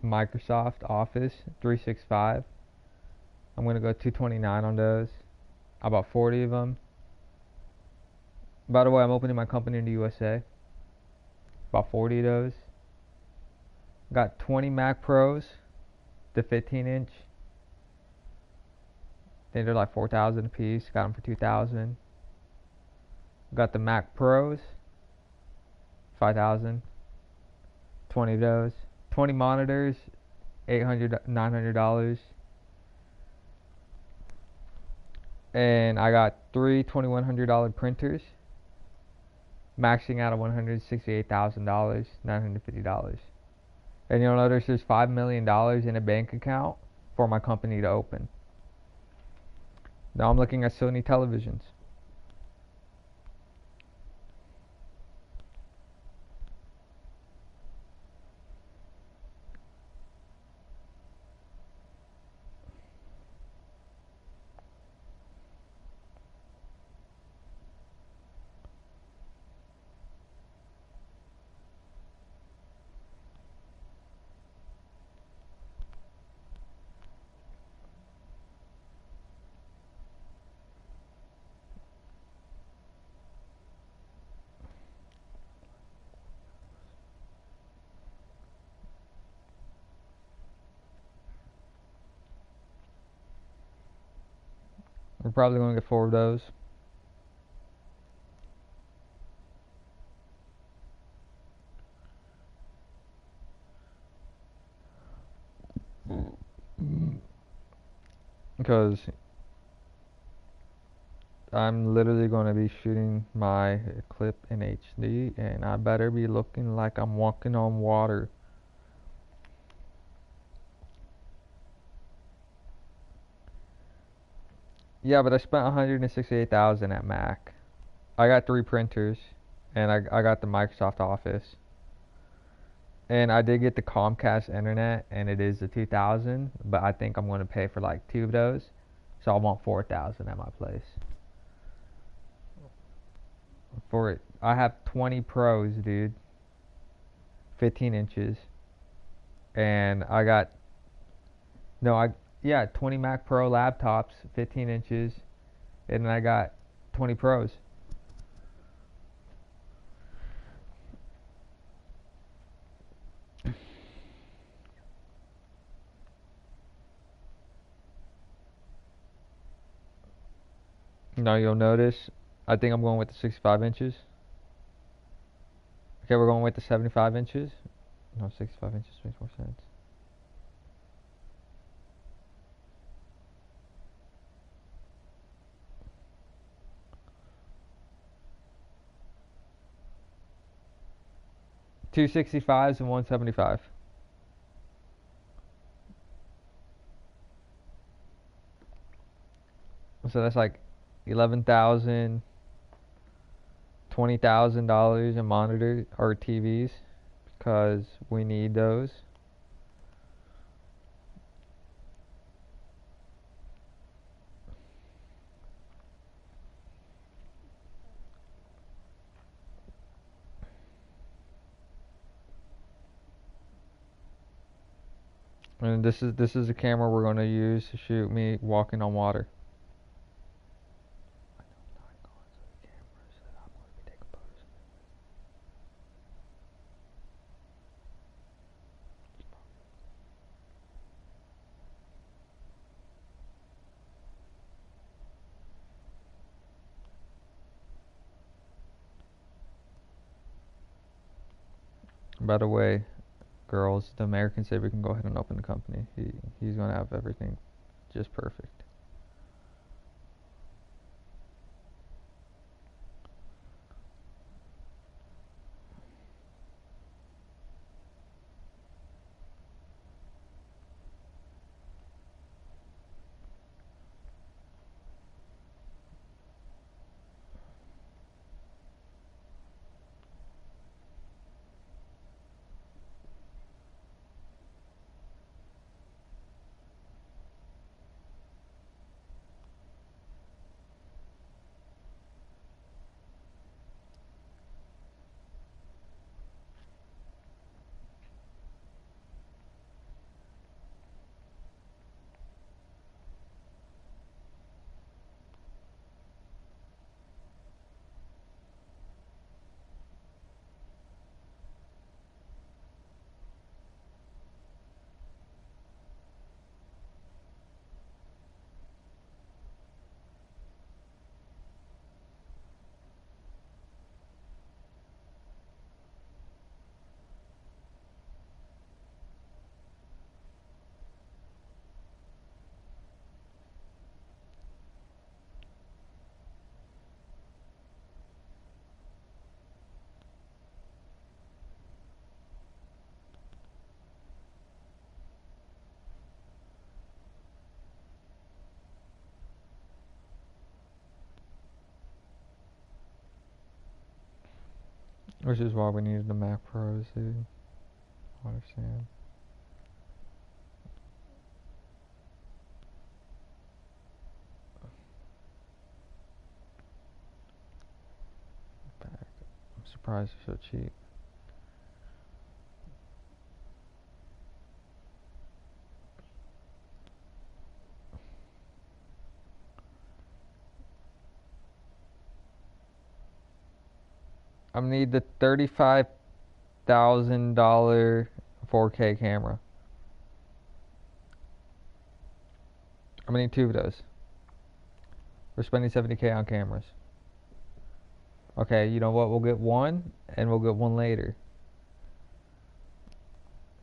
Microsoft Office 365. I'm gonna go 229 on those. I bought 40 of them. By the way, I'm opening my company in the USA. About 40 of those. Got 20 Mac Pros, the 15-inch. I think they're like 4,000 a piece. Got them for 2,000. Got the Mac Pros, 5,000. 20 of those. 20 monitors, $800, $900. And I got three $2,100 printers, maxing out at $168,000, $950. And you'll notice there's $5 million in a bank account for my company to open. Now I'm looking at Sony televisions. We're probably going to get four of those. Because I'm literally going to be shooting my clip in HD, and I better be looking like I'm walking on water. Yeah, but I spent 168,000 at Mac. I got three printers, and I got the Microsoft Office. And I did get the Comcast internet, and it is the 2,000, but I think I'm going to pay for like two of those. So I want 4,000 at my place. For it, I have 20 Pros, dude. 15 inches. And I got, no, yeah, 20 Mac Pro laptops, 15 inches. And then I got 20 Pros. Now you'll notice, I think I'm going with the 65 inches. Okay, we're going with the 75 inches. No, 65 inches makes more sense. Two 65s and 175. So that's like 11,000, $20,000 in monitors or TVs because we need those. And this is a camera we're going to use to shoot me walking on water. By the way, girls, the American said we can go ahead and open the company. He's going to have everything just perfect. Which is why we needed the Mac Pros, dude. I understand. I'm surprised they're so cheap. I'm gonna need the $35,000 4K camera. I'm gonna need 2 of those. We're spending $70K on cameras. Okay, you know what? We'll get one, and we'll get one later.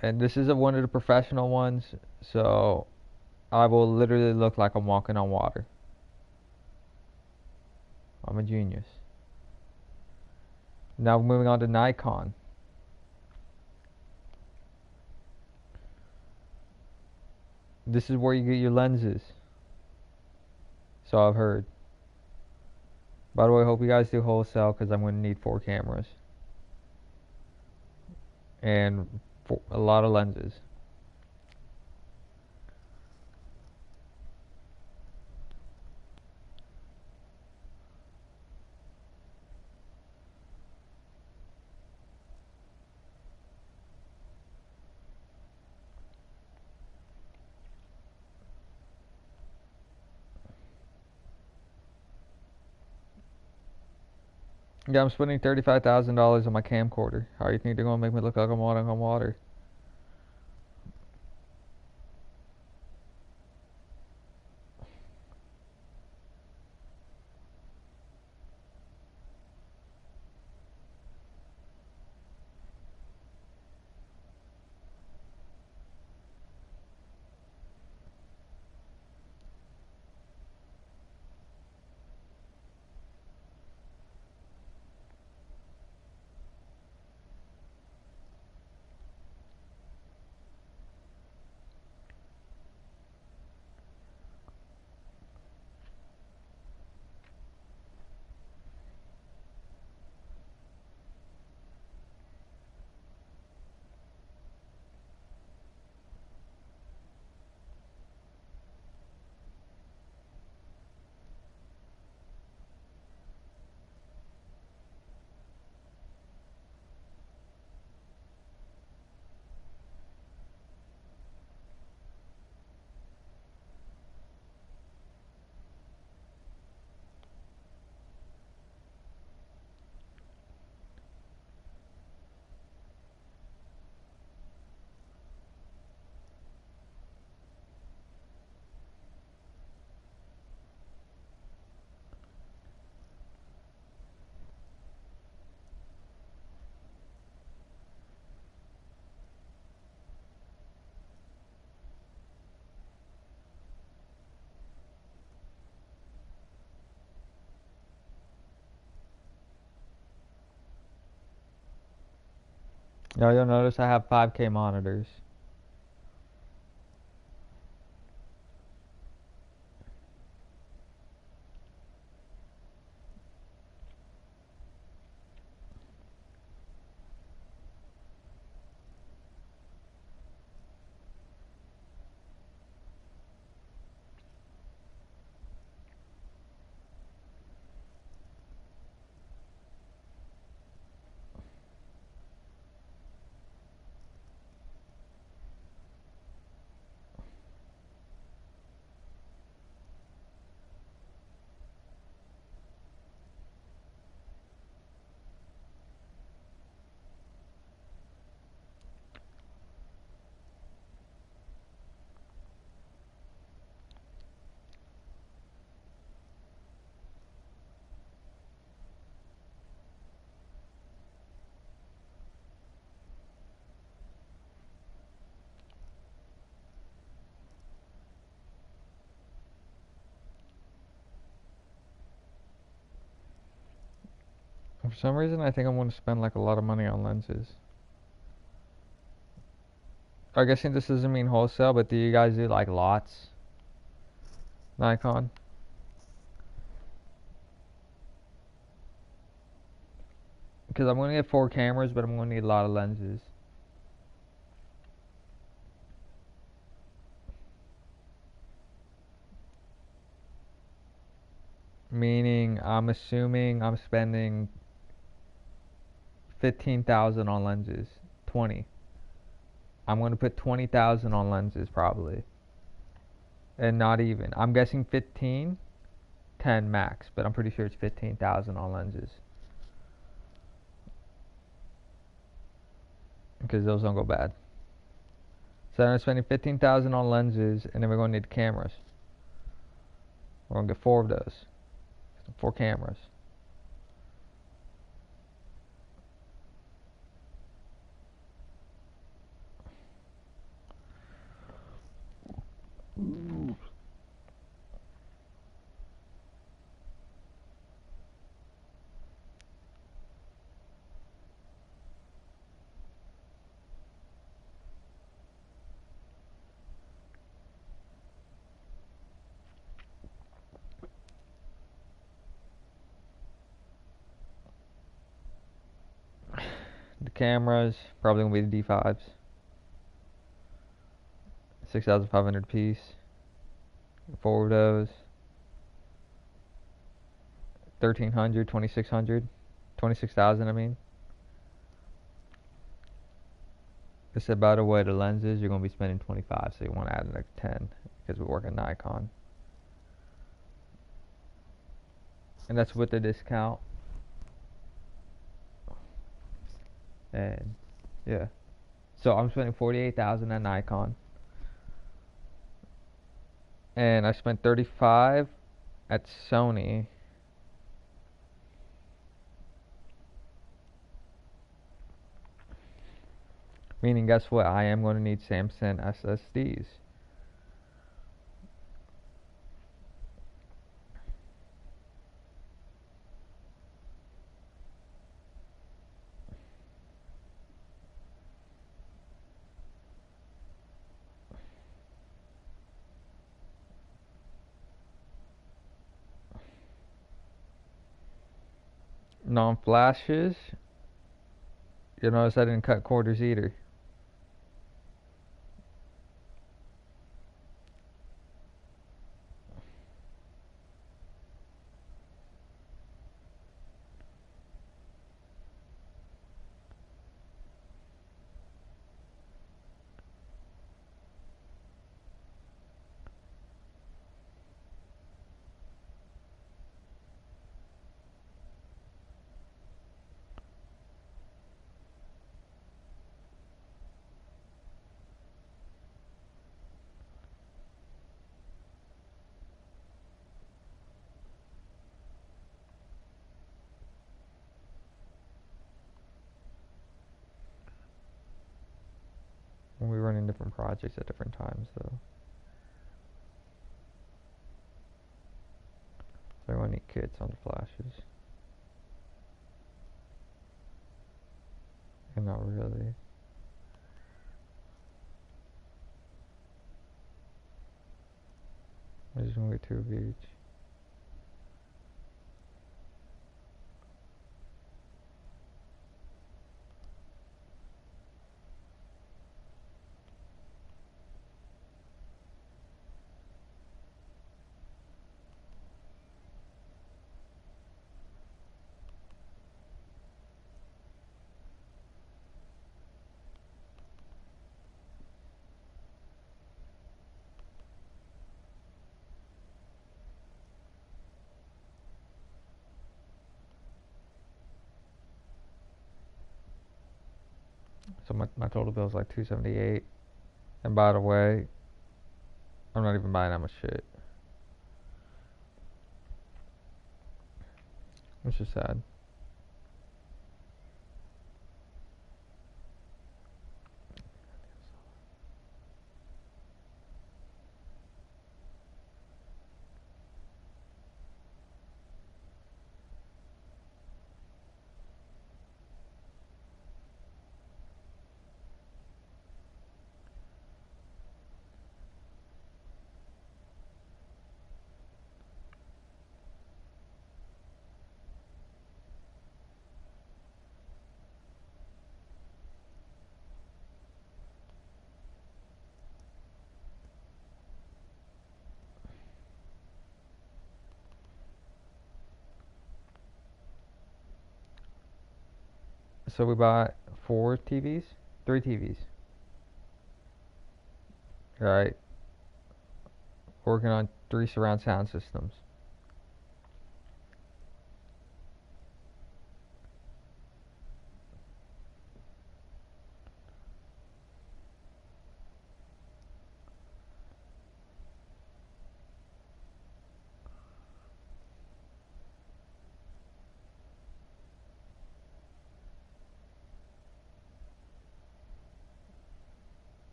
And this is one of the professional ones, so I will literally look like I'm walking on water. I'm a genius. Now moving on to Nikon. This is where you get your lenses. So I've heard. By the way, I hope you guys do wholesale because I'm going to need 4 cameras. And a lot of lenses. Yeah, I'm spending $35,000 on my camcorder. How do you think they're going to make me look like I'm walking on water? Now you'll notice I have 5K monitors. For some reason, I think I'm going to spend like a lot of money on lenses. I guess this doesn't mean wholesale, but do you guys do like lots? Nikon? Because I'm going to get 4 cameras, but I'm going to need a lot of lenses. Meaning, I'm assuming I'm spending 15,000 on lenses. 20. I'm going to put 20,000 on lenses probably. And not even. I'm guessing 15, 10 max, but I'm pretty sure it's 15,000 on lenses. Because those don't go bad. So I'm spending 15,000 on lenses, and then we're going to need cameras. We're going to get 4 of those. 4 cameras. The cameras, probably going to be the D5s. 6,500 piece. 4 of those. 1,300, 2,600. 26,000, I mean. I said, by the way, the lenses, you're going to be spending 25, so you want to add like 10, because we work at Nikon. And that's with the discount. And, yeah. So I'm spending 48,000 at Nikon. And I spent 35 at Sony. Meaning, guess what? I am going to need Samsung SSDs. Non-flashes. You'll notice I didn't cut quarters either. When we run in different projects at different times, though. So I want to need kits on the flashes. And not really. I'm just going to get 2 of each. So my total bill is like 278. And by the way, I'm not even buying that much shit. Which is sad. So we bought 4 TVs, 3 TVs. Right. Working on 3 surround sound systems.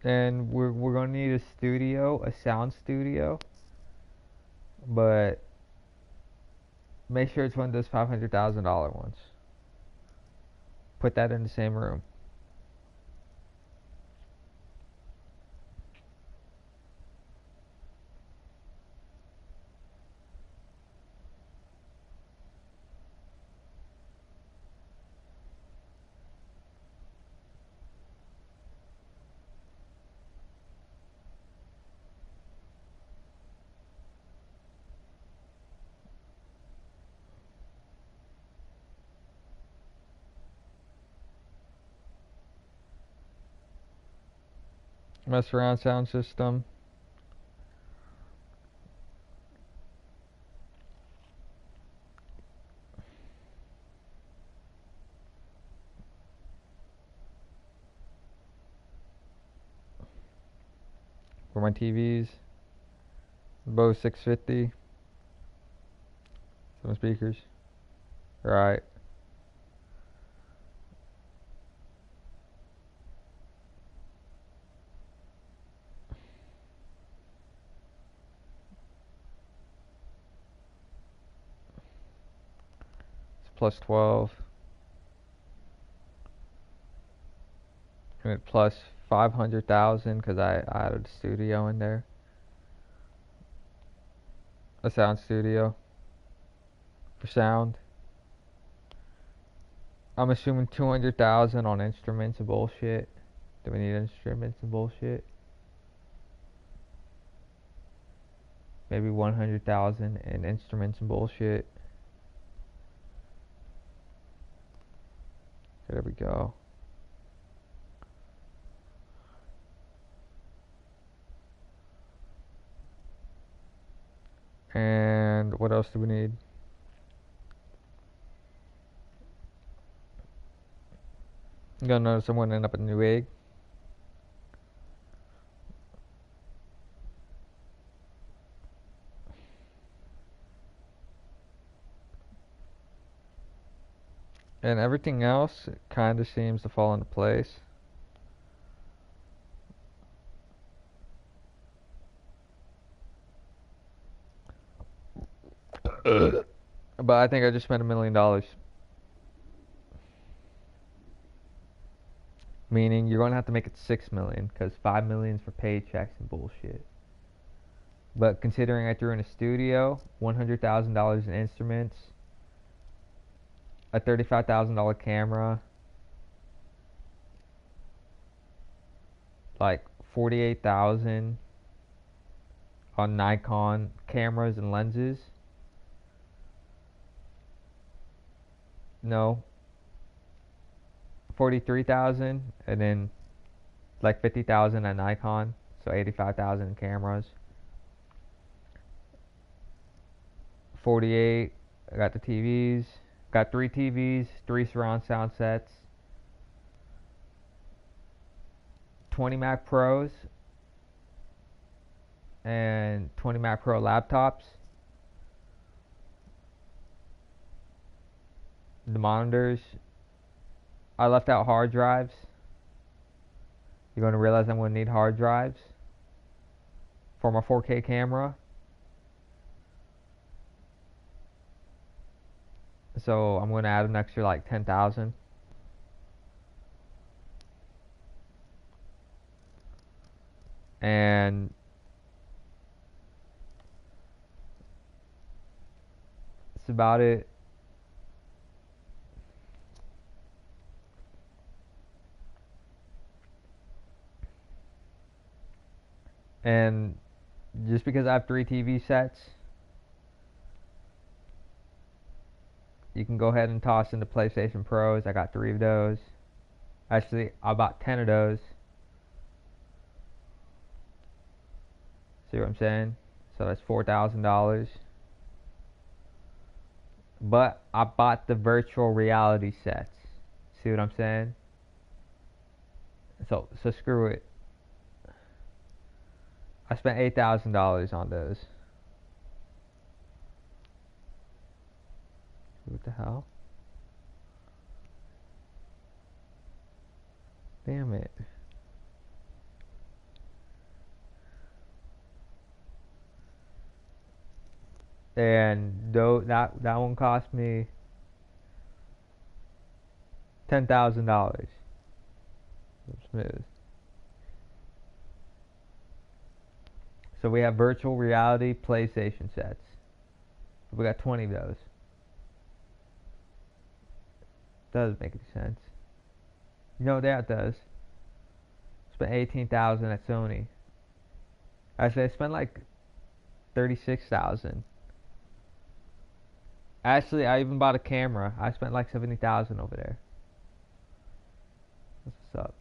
And we're gonna need a studio, a sound studio, but make sure it's one of those $500,000 ones. Put that in the same room. My surround sound system. For my TVs. Bose 650. Some speakers. Right. It's plus 12. And plus 500,000 because I added a studio in there. A sound studio. For sound. I'm assuming 200,000 on instruments and bullshit. Do we need instruments and bullshit? Maybe 100,000 in instruments and bullshit. There we go. And what else do we need? I'm gonna notice I'm gonna end up with a new egg. And everything else kind of seems to fall into place. But I think I just spent $1 million. Meaning you're gonna have to make it 6 million because 5 million's for paychecks and bullshit. But considering I threw in a studio, $100,000 in instruments, a $35,000 camera, like 48,000 on Nikon cameras and lenses. No, 43,000, and then like 50,000 at Nikon, so 85,000 in cameras. 48. I got the TVs. Got 3 TVs, 3 surround sound sets, 20 Mac Pros, and 20 Mac Pro laptops. The monitors. I left out hard drives. You're going to realize I'm going to need hard drives for my 4K camera. So I'm going to add an extra like 10,000. And that's about it. And just because I have 3 TV sets, you can go ahead and toss in the PlayStation Pros. I got 3 of those. Actually, I bought 10 of those. See what I'm saying? So that's $4,000. But I bought the virtual reality sets. See what I'm saying? So screw it. I spent $8,000 on those. What the hell? Damn it. And though that one cost me $10,000. Smooth. So we have virtual reality PlayStation sets. We got 20 of those. Doesn't make any sense. You know that does. Spent 18,000 at Sony. Actually, I spent like 36,000. Actually, I even bought a camera. I spent like 70,000 over there. That's what's up.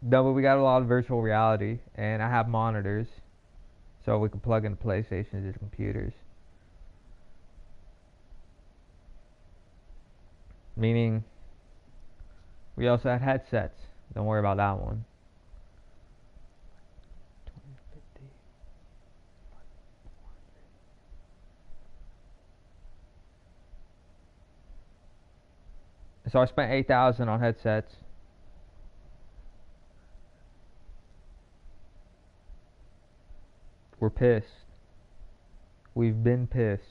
No, but we got a lot of virtual reality, and I have monitors, so we can plug in PlayStations into computers. Meaning, we also had headsets. Don't worry about that one. So I spent 8,000 on headsets. We're pissed. We've been pissed.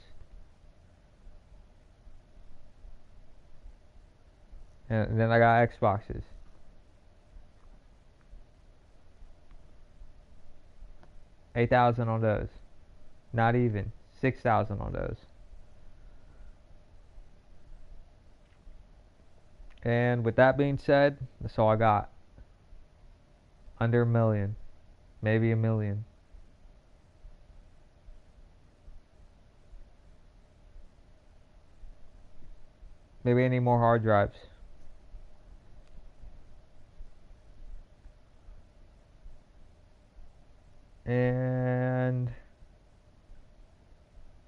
And then I got Xboxes. $8,000 on those. Not even. 6,000 on those. And with that being said, that's all I got. Under $1 million. Maybe $1 million. Maybe I need more hard drives. And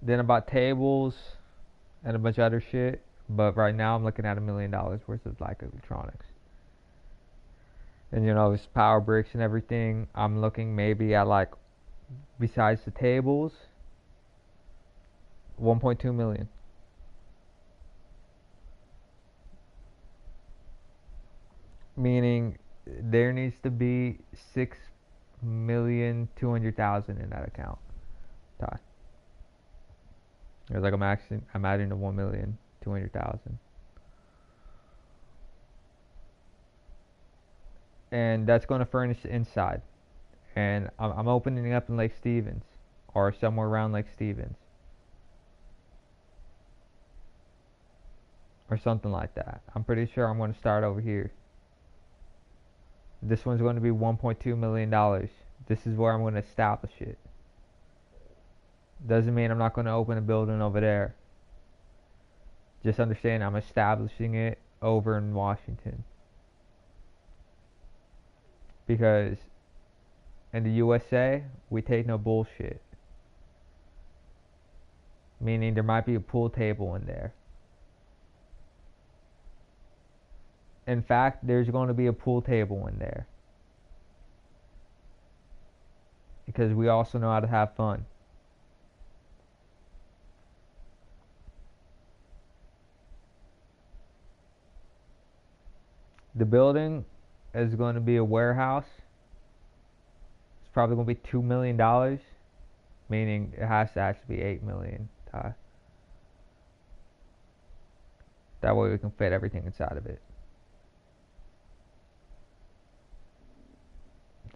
then I bought tables and a bunch of other shit. But right now I'm looking at $1 million worth of like electronics. And you know, it's power bricks and everything. I'm looking maybe at like, besides the tables, 1.2 million. Meaning there needs to be 6,200,000 in that account. Ty. It's like I'm adding to 1,200,000. And that's going to furnish the inside. And I'm opening up in Lake Stevens or somewhere around Lake Stevens or something like that. I'm pretty sure I'm going to start over here. This one's going to be $1.2 million. This is where I'm going to establish it. Doesn't mean I'm not going to open a building over there. Just understand I'm establishing it over in Washington. Because in the USA, we take no bullshit. Meaning there might be a pool table in there. In fact, there's going to be a pool table in there. Because we also know how to have fun. The building is going to be a warehouse. It's probably going to be $2 million. Meaning it has to actually be $8 million. That way we can fit everything inside of it.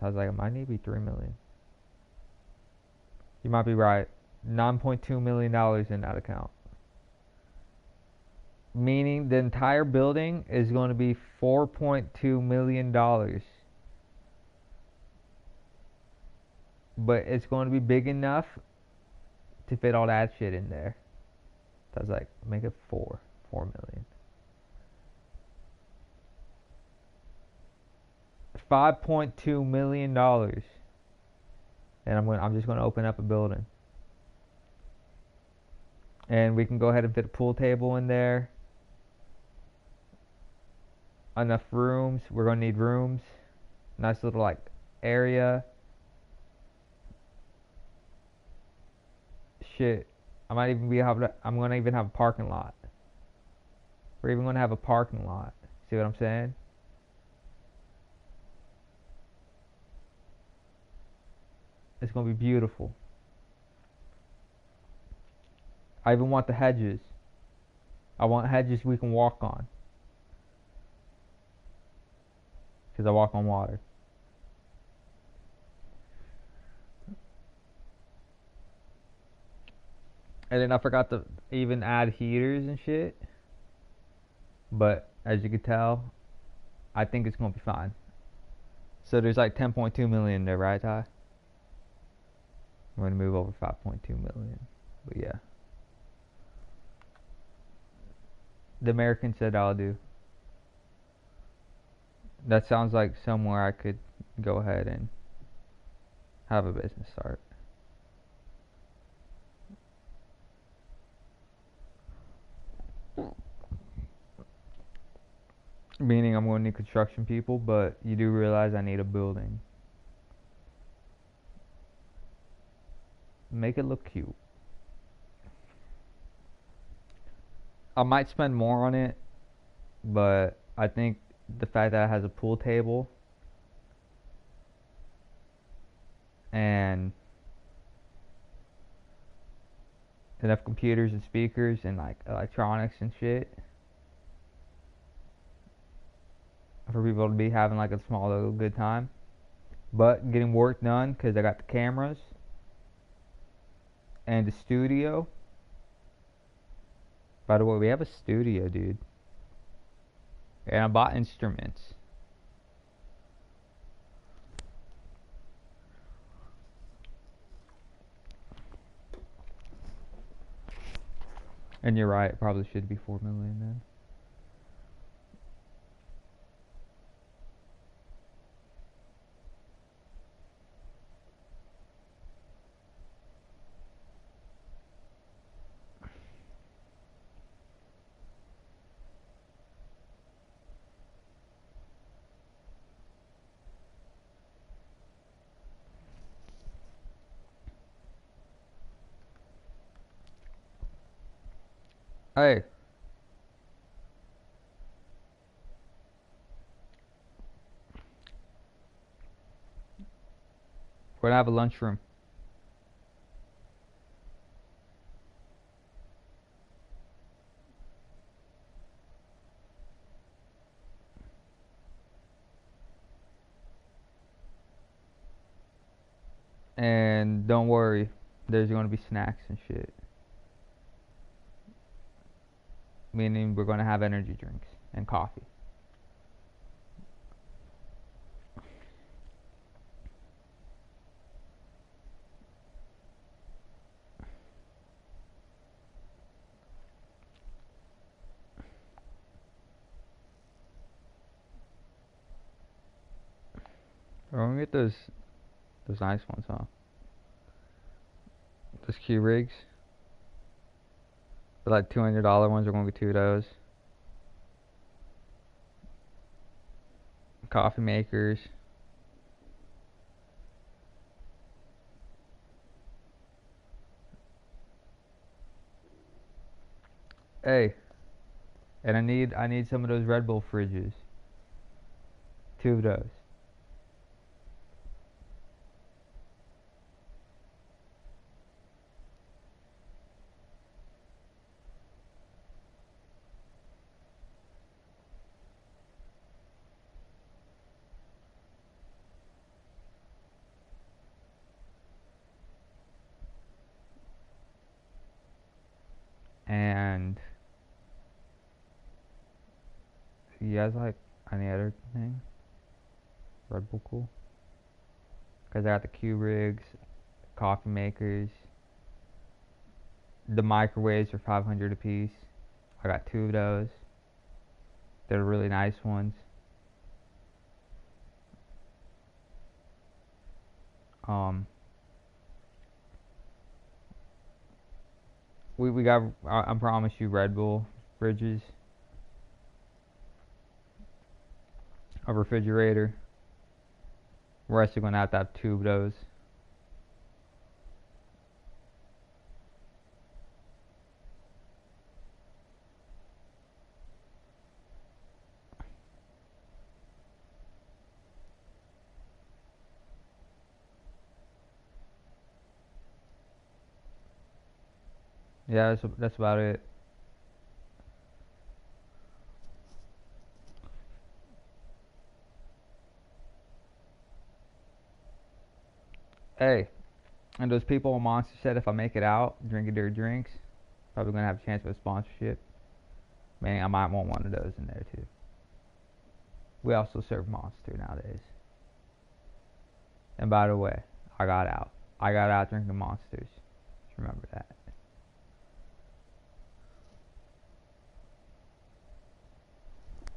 I was like, it might need to be $3 million. You might be right. $9.2 million in that account. Meaning the entire building is going to be $4.2 million. But it's going to be big enough to fit all that shit in there. So I was like, make it $4 million. $5.2 million, and I'm just gonna open up a building, and we can go ahead and fit a pool table in there. Enough rooms. We're gonna need rooms. Nice little like area. Shit. I'm gonna even have a parking lot. We're even gonna have a parking lot. See what I'm saying? It's gonna be beautiful. I even want the hedges. I want hedges we can walk on. Because I walk on water. And then I forgot to even add heaters and shit. But as you can tell, I think it's gonna be fine. So there's like 10.2 million there, right, Ty? I'm gonna move over 5.2 million. But yeah. The American said I'll do. That sounds like somewhere I could go ahead and have a business start. Meaning I'm going to need construction people, but you do realize I need a building. Make it look cute. I might spend more on it, but I think the fact that it has a pool table and enough computers and speakers and like electronics and shit for people to be having like a small little good time, but getting work done because I got the cameras and the studio. By the way, we have a studio, dude, and I bought instruments. And you're right, it probably should be 4 million then. Hey, we're gonna have a lunchroom. And don't worry, there's gonna be snacks and shit. Meaning we're gonna have energy drinks and coffee. We're gonna get those nice ones, huh? Those Keurigs. The like $200 ones, we're gonna get two of those. Coffee makers. Hey, and I need some of those Red Bull fridges. Two of those. And you guys like any other thing? Red Bull cool? Cause I got the Keurigs, coffee makers. The microwaves are 500 a piece. I got two of those. They're really nice ones. Um, we got, I promise you, Red Bull fridges, a refrigerator. We're actually gonna have to have two of those. Yeah, that's about it. Hey, and those people on Monster said if I make it out drinking their drinks, probably gonna have a chance for a sponsorship. Man, I might want one of those in there too. We also serve Monster nowadays. And by the way, I got out. I got out drinking Monsters. Just remember that.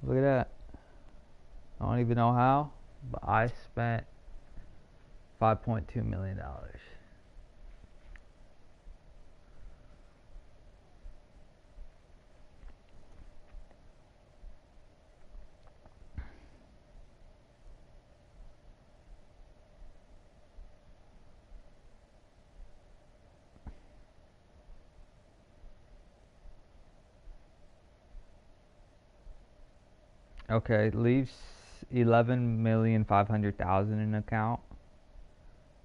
Look at that. I don't even know how, but I spent $5.2 million. Okay, leaves 11,500,000 in the account,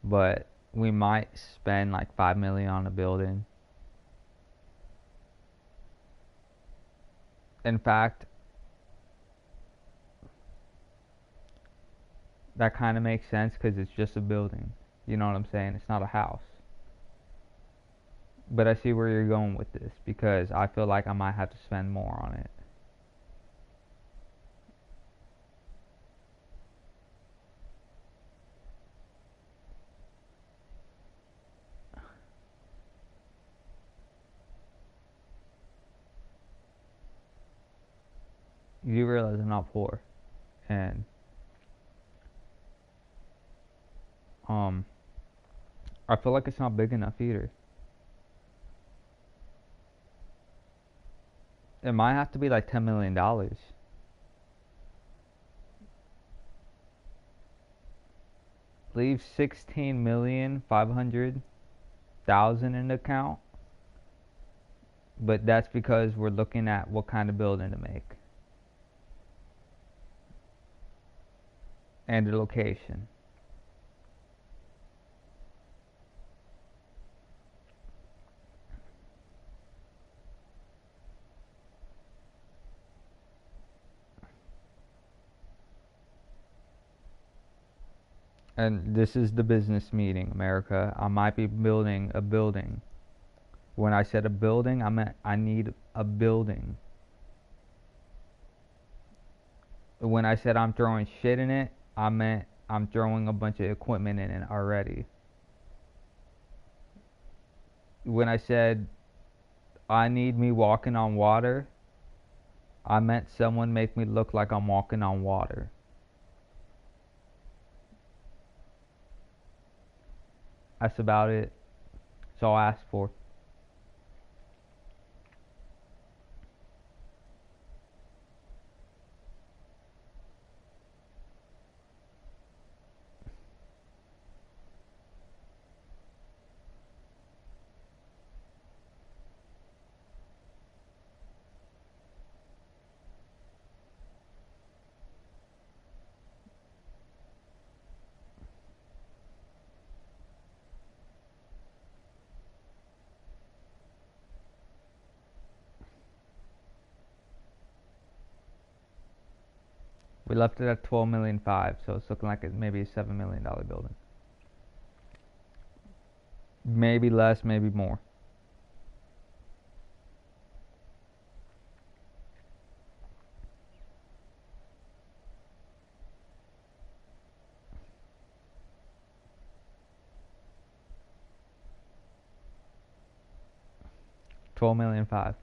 but we might spend like 5 million on a building. In fact, that kind of makes sense because it's just a building. You know what I'm saying? It's not a house. But I see where you're going with this because I feel like I might have to spend more on it. You realize I'm not poor, and um, I feel like it's not big enough either. It might have to be like $10 million. Leave 16,500,000 in the account, but that's because we're looking at what kind of building to make and the location. And this is the business meeting, America. I might be building a building. When I said a building, I meant I need a building. When I said I'm throwing shit in it, I meant I'm throwing a bunch of equipment in it already. When I said I need me walking on water, I meant someone make me look like I'm walking on water. That's about it. That's all I asked for. We left it at 12,500,000, so it's looking like it's maybe a $7 million building. Maybe less, maybe more. $12,500,000.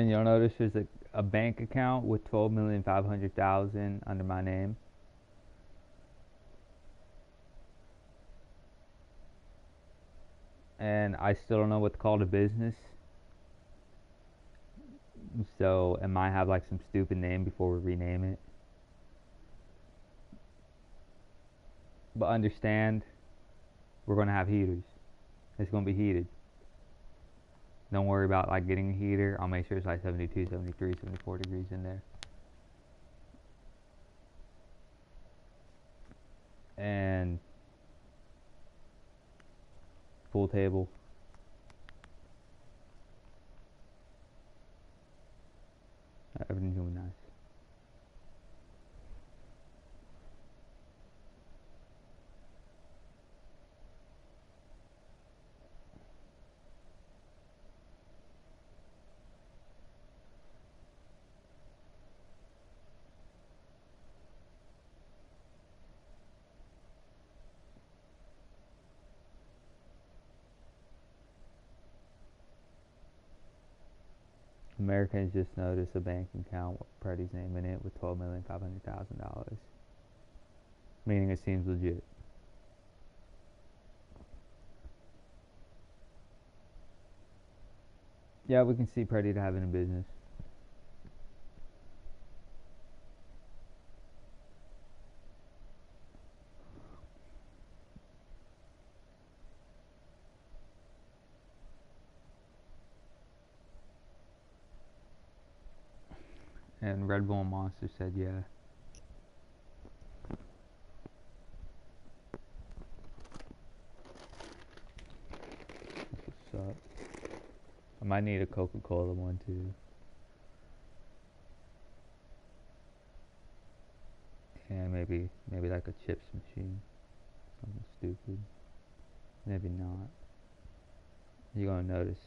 And you'll notice there's a bank account with 12,500,000 under my name. And I still don't know what to call the business. So it might have like some stupid name before we rename it. But understand, we're gonna have heaters. It's gonna be heated. Don't worry about like getting a heater. I'll make sure it's like 72, 73, 74 degrees in there. And pool table. Everything's gonna be nice. Americans just noticed a bank account with Freddie's name in it with $12,500,000. Meaning it seems legit. Yeah, we can see Freddie having a business. And Red Bull Monster said yeah. What's up? I might need a Coca-Cola one too. Yeah, maybe like a chips machine. Something stupid. Maybe not. You're gonna notice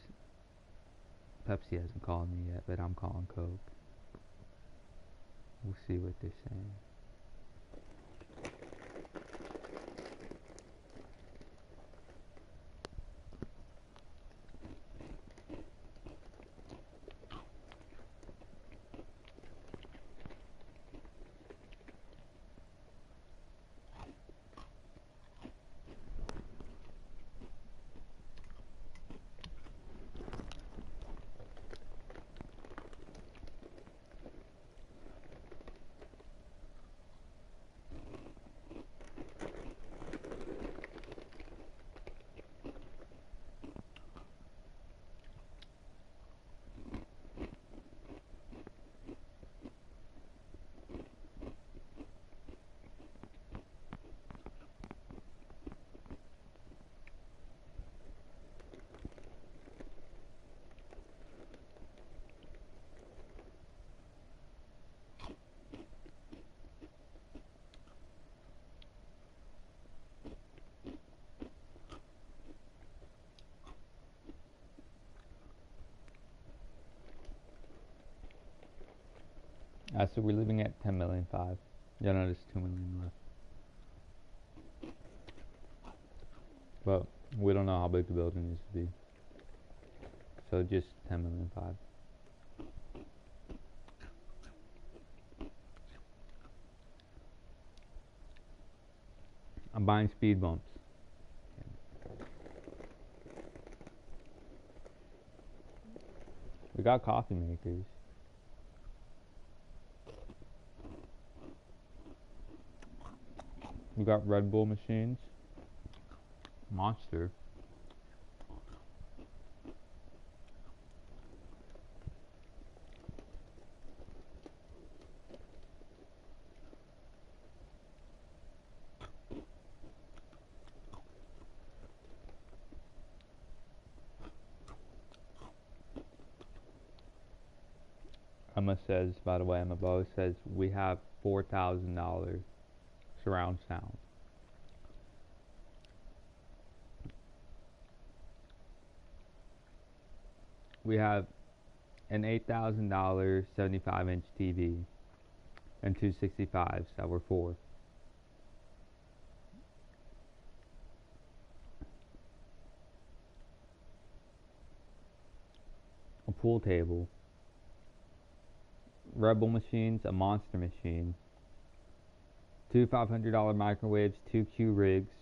Pepsi hasn't called me yet, but I'm calling Coke. We'll see what they're saying. So we're living at 10,000,005. Yeah, no, there's 2 million left. But we don't know how big the building needs to be. So just 10,000,005. I'm buying speed bumps. We got coffee makers. We got Red Bull machines. Monster. Emma says, by the way, Emma Bow says we have $4,000 surround sound. We have an $8,000 75-inch TV and two 65s that were four. A pool table Rebel machines, a monster machine, two $500 microwaves, two Q-rigs,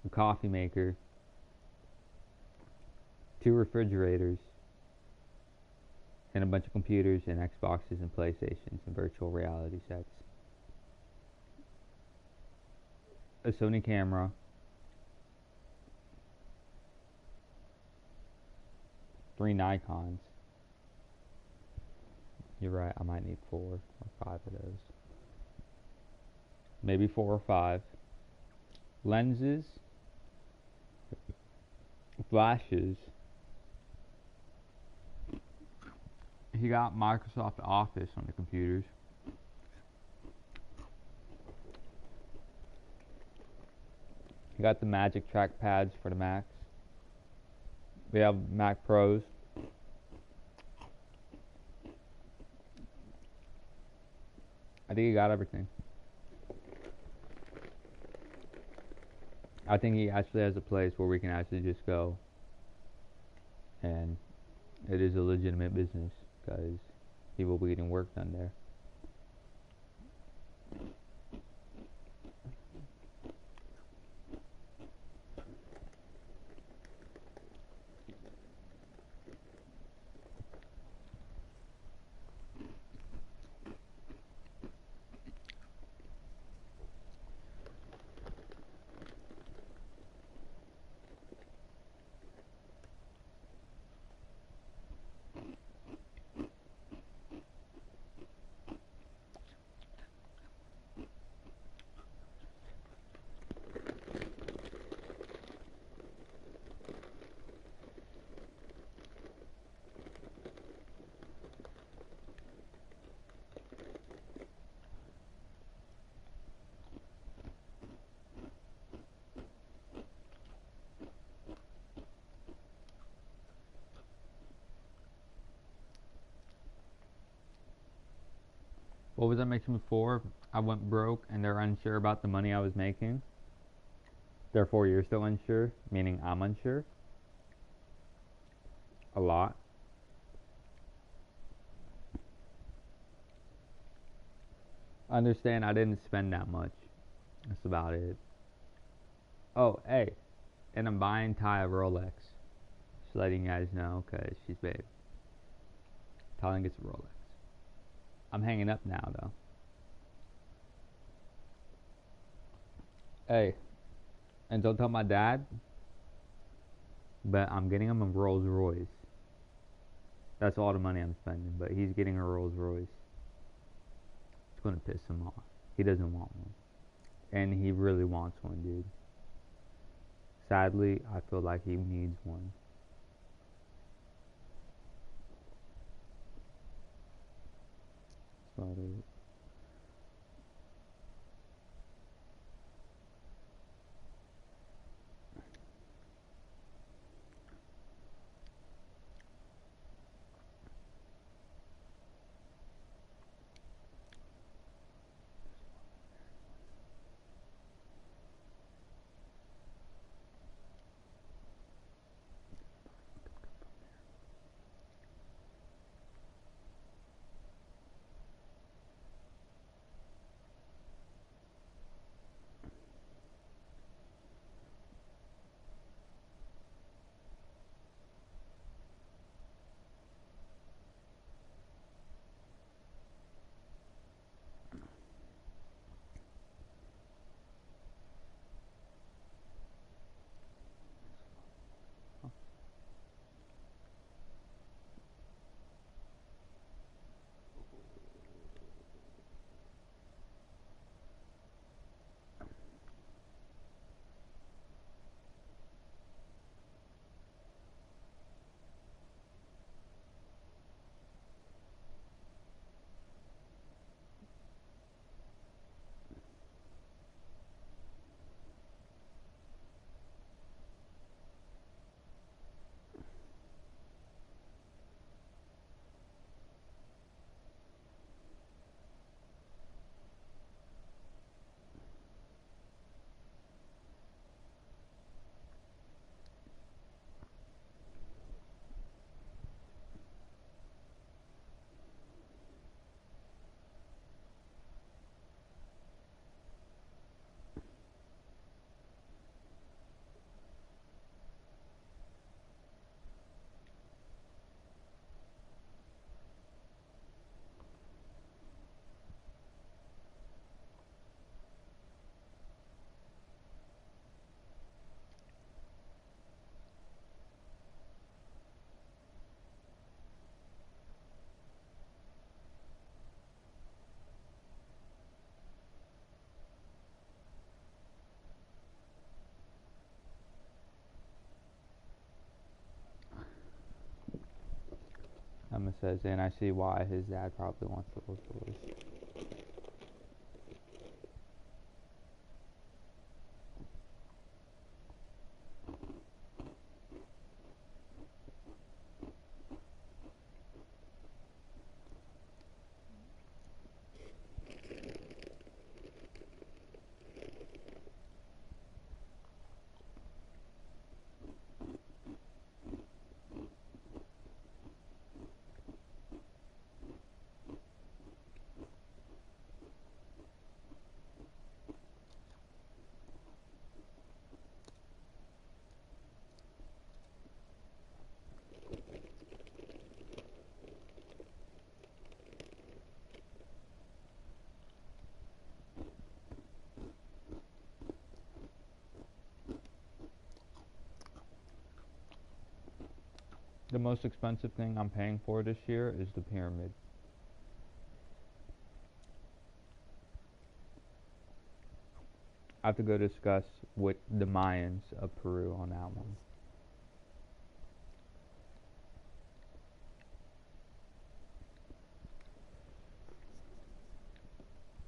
a coffee maker, two refrigerators, and a bunch of computers and Xboxes and PlayStations and virtual reality sets. A Sony camera, three Nikons. You're right, I might need 4 or 5 of those. Maybe 4 or 5. Lenses, flashes. He got Microsoft Office on the computers. He got the Magic trackpads for the Macs. We have Mac Pros. I think he got everything. I think he actually has a place where we can actually just go, and it is a legitimate business because he will be getting work done there. What was I making before? I went broke and they're unsure about the money I was making. Therefore, you're still unsure, meaning I'm unsure. A lot. Understand I didn't spend that much. That's about it. Oh, hey. And I'm buying Ty a Rolex. Just letting you guys know, because she's babe. Tyler gets a Rolex. I'm hanging up now, though. Hey. And don't tell my dad, but I'm getting him a Rolls Royce. That's all the money I'm spending, but he's getting a Rolls Royce. It's gonna piss him off. He doesn't want one. And he really wants one, dude. Sadly, I feel like he needs one. That's about it. says, and I see why his dad probably wants those toys. The most expensive thing I'm paying for this year is the pyramid. I have to go discuss with the Mayans of Peru on that one.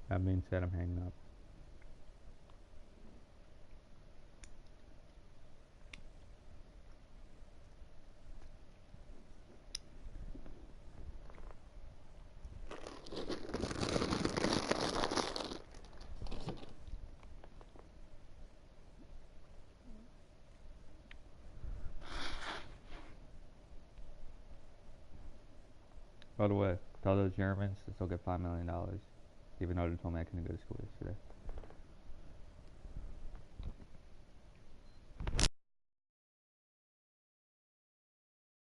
That being said, I'm hanging up. By the way, tell those Germans to still get $5 million, even though they told me I couldn't go to school yesterday.